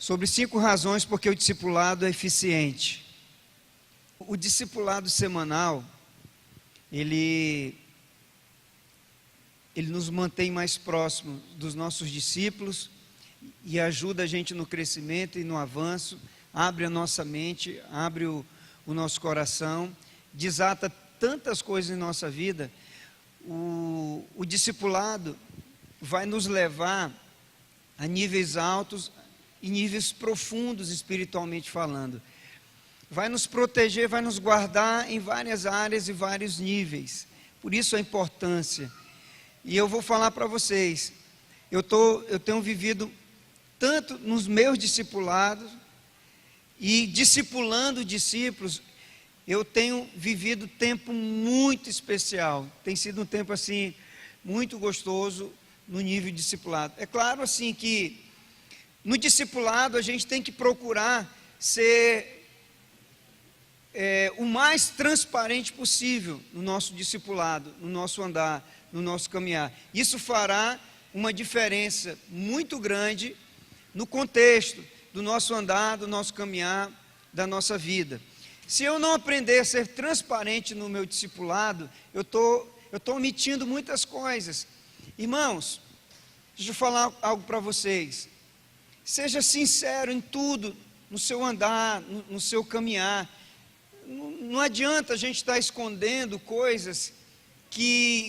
sobre 5 razões porque o discipulado é eficiente. O discipulado semanal, ele nos mantém mais próximos dos nossos discípulos e ajuda a gente no crescimento e no avanço, abre a nossa mente, abre o nosso coração, desata tantas coisas em nossa vida. O discipulado vai nos levar a níveis altos e níveis profundos espiritualmente falando. Vai nos proteger, vai nos guardar em várias áreas e vários níveis. Por isso a importância. E eu vou falar para vocês, eu tenho vivido tanto nos meus discipulados e discipulando discípulos, eu tenho vivido tempo muito especial. Tem sido um tempo assim muito gostoso no nível discipulado. É claro assim que no discipulado a gente tem que procurar ser o mais transparente possível no nosso discipulado, no nosso andar, no nosso caminhar. Isso fará uma diferença muito grande no contexto do nosso andar, do nosso caminhar, da nossa vida. Se eu não aprender a ser transparente no meu discipulado, eu estou omitindo muitas coisas. Irmãos, deixa eu falar algo para vocês. Seja sincero em tudo, no seu andar, no seu caminhar. Não adianta a gente estar escondendo coisas,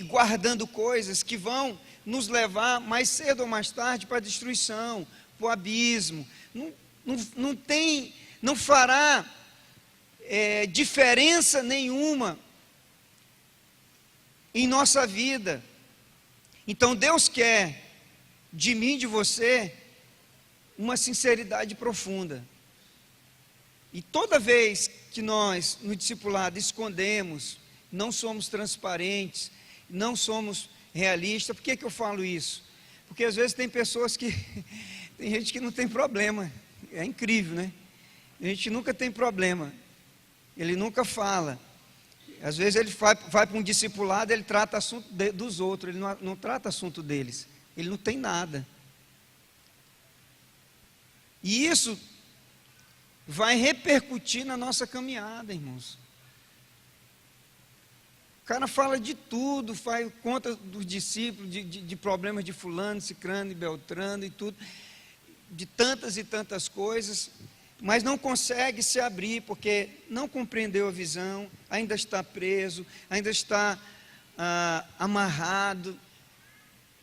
guardando coisas que vão nos levar mais cedo ou mais tarde para a destruição, para o abismo. Não fará diferença nenhuma em nossa vida. Então Deus quer de mim e de você uma sinceridade profunda. E toda vez que nós no discipulado escondemos, não somos transparentes, não somos realistas. Por que eu falo isso? Porque às vezes tem pessoas que tem gente que não tem problema. É incrível, né? A gente nunca tem problema. Ele nunca fala. Às vezes ele vai para um discipulado, ele trata assunto dos outros, ele não trata assunto deles. Ele não tem nada. E isso vai repercutir na nossa caminhada, irmãos. O cara fala de tudo, faz conta dos discípulos, de problemas de fulano, cicrano e beltrano e tudo, de tantas e tantas coisas, mas não consegue se abrir, porque não compreendeu a visão, ainda está preso, ainda está amarrado,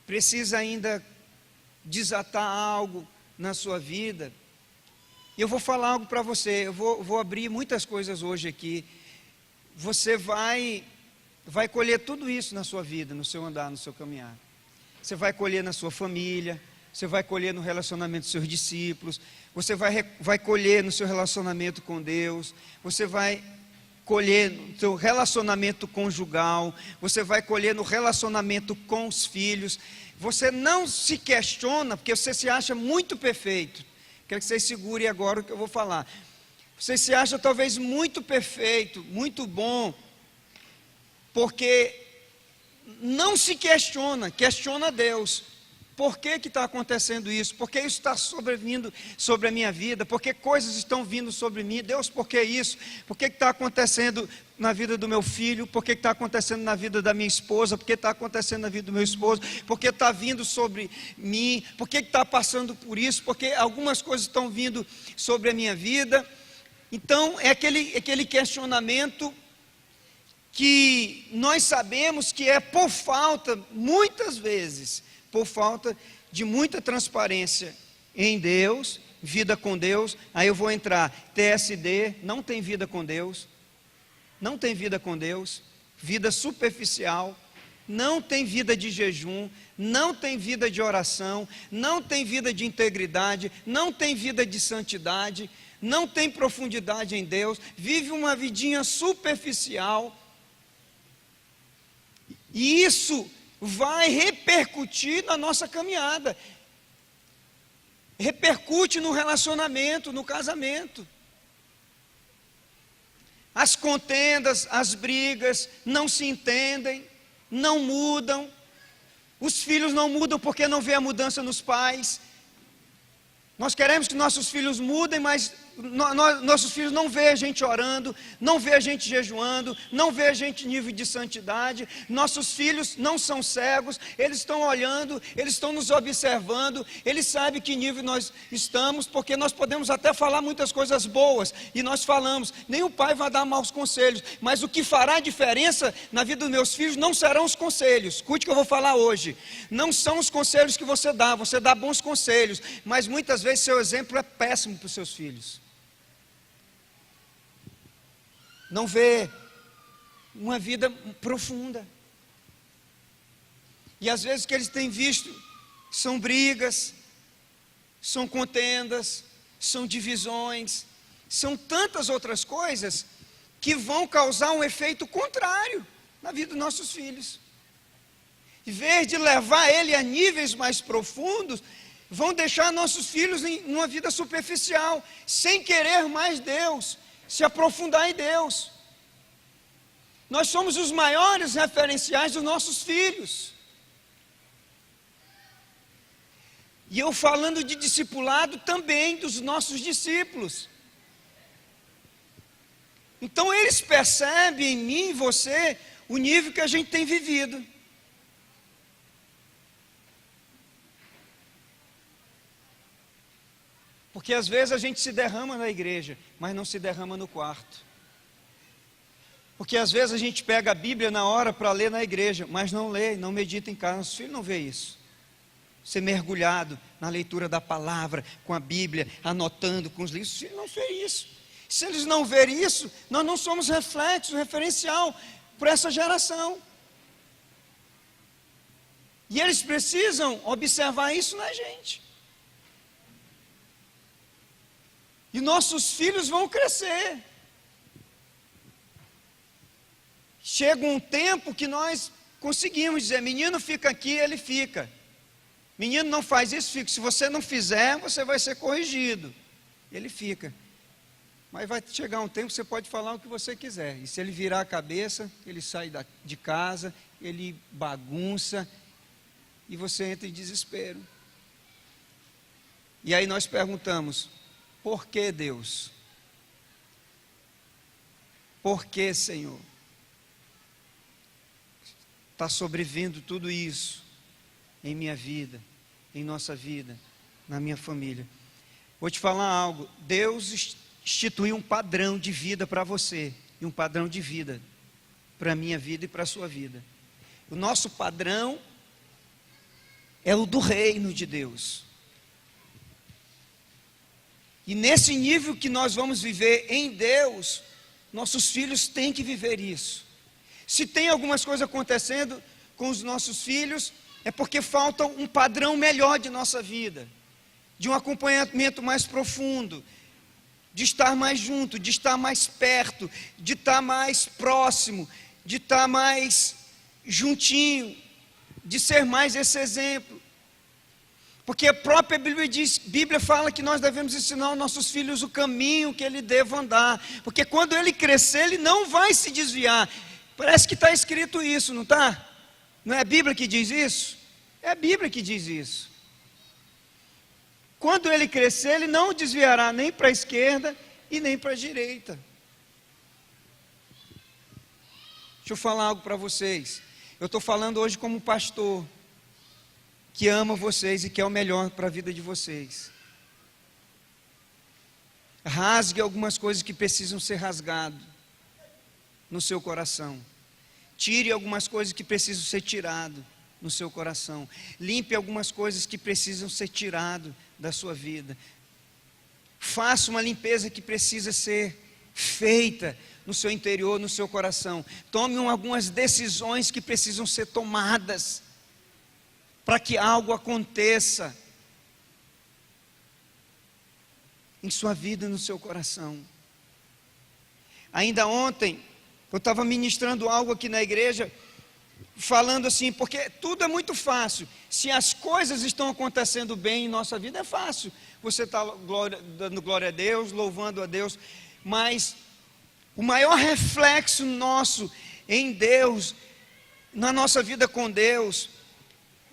precisa ainda desatar algo na sua vida. E eu vou falar algo para você, eu vou abrir muitas coisas hoje aqui. Você vai colher tudo isso na sua vida, no seu andar, no seu caminhar. Você vai colher na sua família, você vai colher no relacionamento dos seus discípulos, você vai colher no seu relacionamento com Deus, você vai colher no seu relacionamento conjugal, você vai colher no relacionamento com os filhos. Você não se questiona, porque você se acha muito perfeito. Quero que vocês segurem agora o que eu vou falar. Você se acha talvez muito perfeito, muito bom, porque não se questiona Deus. Por que está acontecendo isso? Por que isso está sobrevindo sobre a minha vida? Por que coisas estão vindo sobre mim? Deus, por que isso? Por que está acontecendo na vida do meu filho? Por que está acontecendo na vida da minha esposa? Por que está acontecendo na vida do meu esposo? Por que está vindo sobre mim? Por que está passando por isso? Porque algumas coisas estão vindo sobre a minha vida. Então, é aquele questionamento que nós sabemos que é por falta, muitas vezes, por falta de muita transparência em Deus, vida com Deus. Aí eu vou entrar, TSD, não tem vida com Deus, não tem vida com Deus, vida superficial, não tem vida de jejum, não tem vida de oração, não tem vida de integridade, não tem vida de santidade, não tem profundidade em Deus, vive uma vidinha superficial, e isso vai repercutir na nossa caminhada, repercute no relacionamento, no casamento. As contendas, as brigas não se entendem, não mudam, os filhos não mudam porque não vê a mudança nos pais, Nós queremos que nossos filhos mudem, mas nossos filhos não vê a gente orando, não vê a gente jejuando, não vê a gente em nível de santidade. Nossos filhos não são cegos, eles estão olhando, eles estão nos observando, eles sabem que nível nós estamos, porque nós podemos até falar muitas coisas boas, e nós falamos, nenhum pai vai dar maus conselhos, mas o que fará diferença na vida dos meus filhos não serão os conselhos. Escute o que eu vou falar hoje, não são os conselhos que você dá bons conselhos, mas muitas vezes seu exemplo é péssimo para os seus filhos. Não vê uma vida profunda. E às vezes o que eles têm visto são brigas, são contendas, são divisões, são tantas outras coisas que vão causar um efeito contrário na vida dos nossos filhos. Em vez de levar ele a níveis mais profundos, vão deixar nossos filhos em uma vida superficial, sem querer mais Deus, se aprofundar em Deus. Nós somos os maiores referenciais dos nossos filhos. E eu falando de discipulado também dos nossos discípulos. Então eles percebem em mim e você o nível que a gente tem vivido. Porque às vezes a gente se derrama na igreja, mas não se derrama no quarto. Porque às vezes a gente pega a Bíblia na hora para ler na igreja, mas não lê, não medita em casa. Nosso filho não vê isso. Ser mergulhado na leitura da palavra, com a Bíblia, anotando com os livros, os filhos não vê isso. Se eles não verem isso, nós não somos reflexo, referencial para essa geração. E eles precisam observar isso na gente. E nossos filhos vão crescer. Chega um tempo que nós conseguimos dizer, menino fica aqui, ele fica. Menino não faz isso, fica. Se você não fizer, você vai ser corrigido. Ele fica. Mas vai chegar um tempo que você pode falar o que você quiser. E se ele virar a cabeça, ele sai de casa, ele bagunça, e você entra em desespero. E aí nós perguntamos, por que Deus? Por que, Senhor? Está sobrevindo tudo isso em minha vida, em nossa vida, na minha família. Vou te falar algo, Deus instituiu um padrão de vida para você, e um padrão de vida para a minha vida e para a sua vida. O nosso padrão é o do reino de Deus. E nesse nível que nós vamos viver em Deus, nossos filhos têm que viver isso. Se tem algumas coisas acontecendo com os nossos filhos, é porque falta um padrão melhor de nossa vida, de um acompanhamento mais profundo, de estar mais junto, de estar mais perto, de estar mais próximo, de estar mais juntinho, de ser mais esse exemplo. Porque a própria Bíblia fala que nós devemos ensinar aos nossos filhos o caminho que ele deve andar. Porque quando ele crescer, ele não vai se desviar. Parece que está escrito isso, não está? Não é a Bíblia que diz isso? É a Bíblia que diz isso. Quando ele crescer, ele não desviará nem para a esquerda e nem para a direita. Deixa eu falar algo para vocês. Eu estou falando hoje como pastor, que ama vocês e quer o melhor para a vida de vocês. Rasgue algumas coisas que precisam ser rasgadas no seu coração. Tire algumas coisas que precisam ser tiradas no seu coração. Limpe algumas coisas que precisam ser tiradas da sua vida. Faça uma limpeza que precisa ser feita no seu interior, no seu coração. Tome algumas decisões que precisam ser tomadas para que algo aconteça em sua vida e no seu coração. Ainda ontem, eu estava ministrando algo aqui na igreja, falando assim, porque tudo é muito fácil. Se as coisas estão acontecendo bem em nossa vida, é fácil. Você está dando glória a Deus, louvando a Deus, mas o maior reflexo nosso em Deus, na nossa vida com Deus,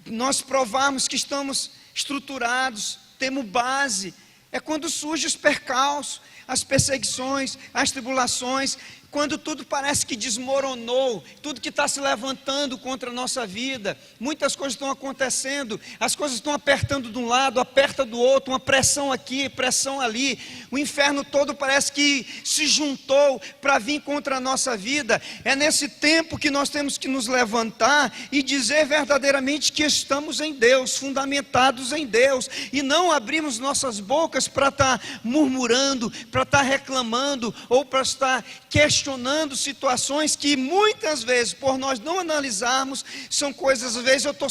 nós provarmos que estamos estruturados, temos base, é quando surgem os percalços, as perseguições, as tribulações, quando tudo parece que desmoronou, tudo que está se levantando contra a nossa vida, muitas coisas estão acontecendo, as coisas estão apertando de um lado, aperta do outro, uma pressão aqui, pressão ali, o inferno todo parece que se juntou para vir contra a nossa vida. É nesse tempo que nós temos que nos levantar e dizer verdadeiramente que estamos em Deus, fundamentados em Deus, e não abrimos nossas bocas para estar murmurando, para estar reclamando, ou para estar questionando situações que muitas vezes, por nós não analisarmos, são coisas, às vezes eu estou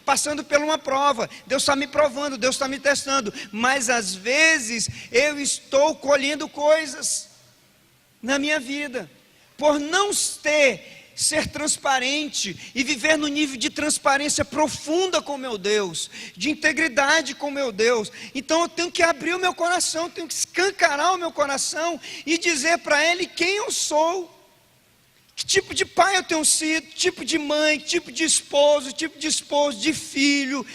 passando por uma prova, Deus está me provando, Deus está me testando, mas às vezes eu estou colhendo coisas na minha vida, por não ser transparente e viver no nível de transparência profunda com meu Deus, de integridade com meu Deus. Então eu tenho que abrir o meu coração, tenho que escancarar o meu coração e dizer para Ele quem eu sou, que tipo de pai eu tenho sido, tipo de mãe, tipo de esposo, de filho,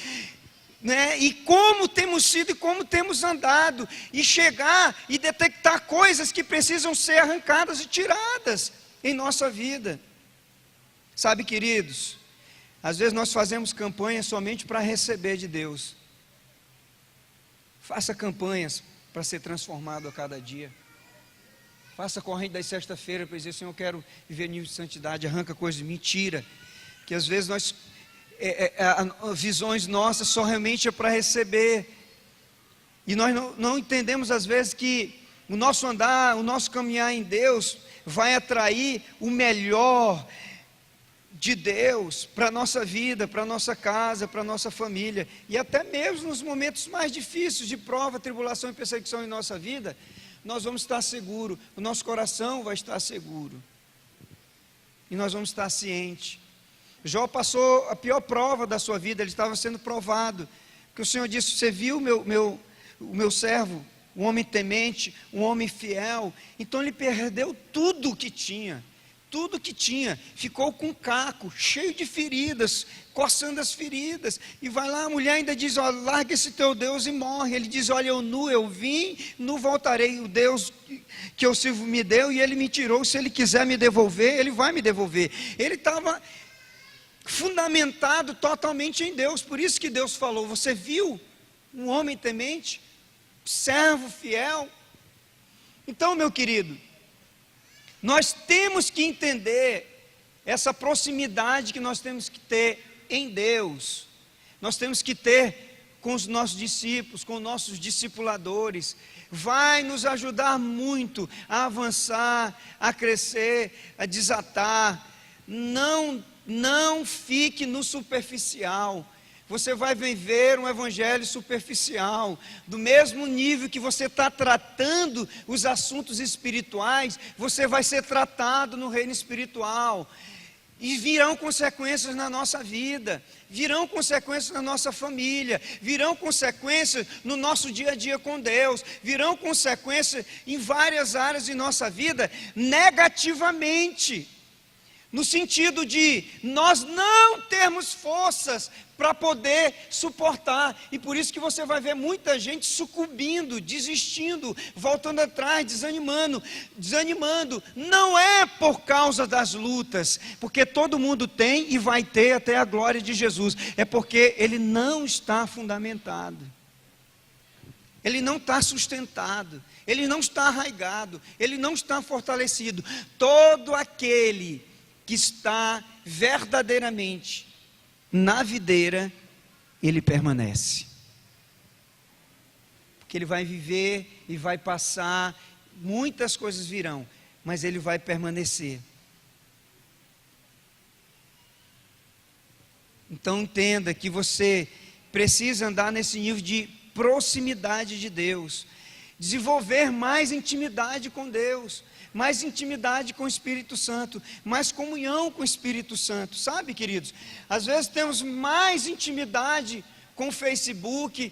né? E como temos sido e como temos andado, e chegar e detectar coisas que precisam ser arrancadas e tiradas em nossa vida. Sabe, queridos, às vezes nós fazemos campanha somente para receber de Deus. Faça campanhas para ser transformado a cada dia. Faça corrente das sexta-feira para dizer: Senhor, eu quero viver nível de santidade. Arranca coisas de mentira, que às vezes nós visões nossas só realmente é para receber, e nós não entendemos às vezes que o nosso andar, o nosso caminhar em Deus vai atrair o melhor de Deus para a nossa vida, para a nossa casa, para a nossa família, e até mesmo nos momentos mais difíceis de prova, tribulação e perseguição em nossa vida, nós vamos estar seguros, o nosso coração vai estar seguro, e nós vamos estar cientes. Jó passou a pior prova da sua vida, ele estava sendo provado, porque o Senhor disse: você viu o meu servo, um homem temente, um homem fiel. Então ele perdeu tudo que tinha, ficou com caco, cheio de feridas, coçando as feridas, e vai lá, a mulher ainda diz: ó, larga esse teu Deus e morre. Ele diz: olha, eu vim, nu voltarei, o Deus que eu sirvo me deu, e ele me tirou, se ele quiser me devolver, ele vai me devolver. Ele estava fundamentado totalmente em Deus, por isso que Deus falou: você viu um homem temente, servo fiel? Então, meu querido, nós temos que entender essa proximidade que nós temos que ter em Deus, nós temos que ter com os nossos discípulos, com os nossos discipuladores. Vai nos ajudar muito a avançar, a crescer, a desatar. Não fique no superficial. Você vai viver um evangelho superficial, do mesmo nível que você está tratando os assuntos espirituais, você vai ser tratado no reino espiritual, e virão consequências na nossa vida, virão consequências na nossa família, virão consequências no nosso dia a dia com Deus, virão consequências em várias áreas de nossa vida, negativamente, no sentido de nós não termos forças para poder suportar, e por isso que você vai ver muita gente sucumbindo, desistindo, voltando atrás, desanimando, não é por causa das lutas, porque todo mundo tem e vai ter até a glória de Jesus, é porque ele não está fundamentado, ele não está sustentado, ele não está arraigado, ele não está fortalecido. Todo aquele que está verdadeiramente na videira, ele permanece, porque ele vai viver e vai passar, muitas coisas virão, mas ele vai permanecer. Então entenda que você precisa andar nesse nível de proximidade de Deus, desenvolver mais intimidade com Deus, mais intimidade com o Espírito Santo, mais comunhão com o Espírito Santo. Sabe, queridos, às vezes temos mais intimidade com o Facebook,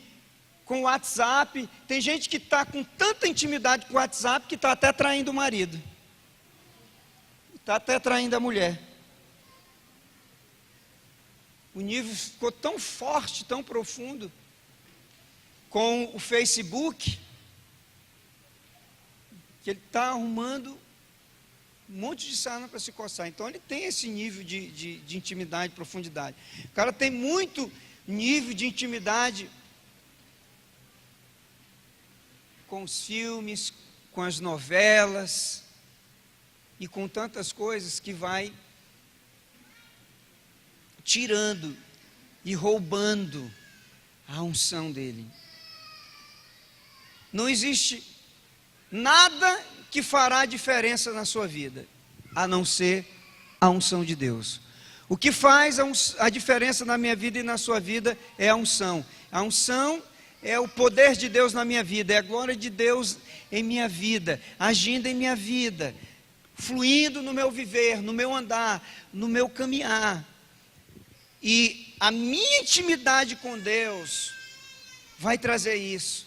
com o WhatsApp. Tem gente que está com tanta intimidade com o WhatsApp que está até traindo o marido, está até traindo a mulher. O nível ficou tão forte, tão profundo. com o Facebook, que ele está arrumando um monte de sarna para se coçar. Então ele tem esse nível de intimidade, profundidade. O cara tem muito nível de intimidade com os filmes, com as novelas e com tantas coisas que vai tirando e roubando a unção dele. Não existe nada que fará diferença na sua vida, a não ser a unção de Deus. O que faz a diferença na minha vida e na sua vida é a unção. A unção é o poder de Deus na minha vida, é a glória de Deus em minha vida, agindo em minha vida, fluindo no meu viver, no meu andar, no meu caminhar. E a minha intimidade com Deus vai trazer isso.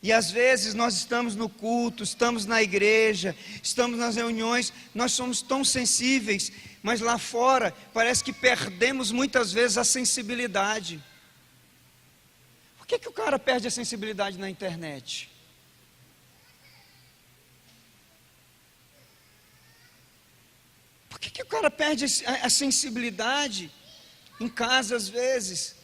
E às vezes nós estamos no culto, estamos na igreja, estamos nas reuniões, nós somos tão sensíveis, mas lá fora parece que perdemos muitas vezes a sensibilidade. Por que o cara perde a sensibilidade na internet? Por que o cara perde a sensibilidade em casa às vezes?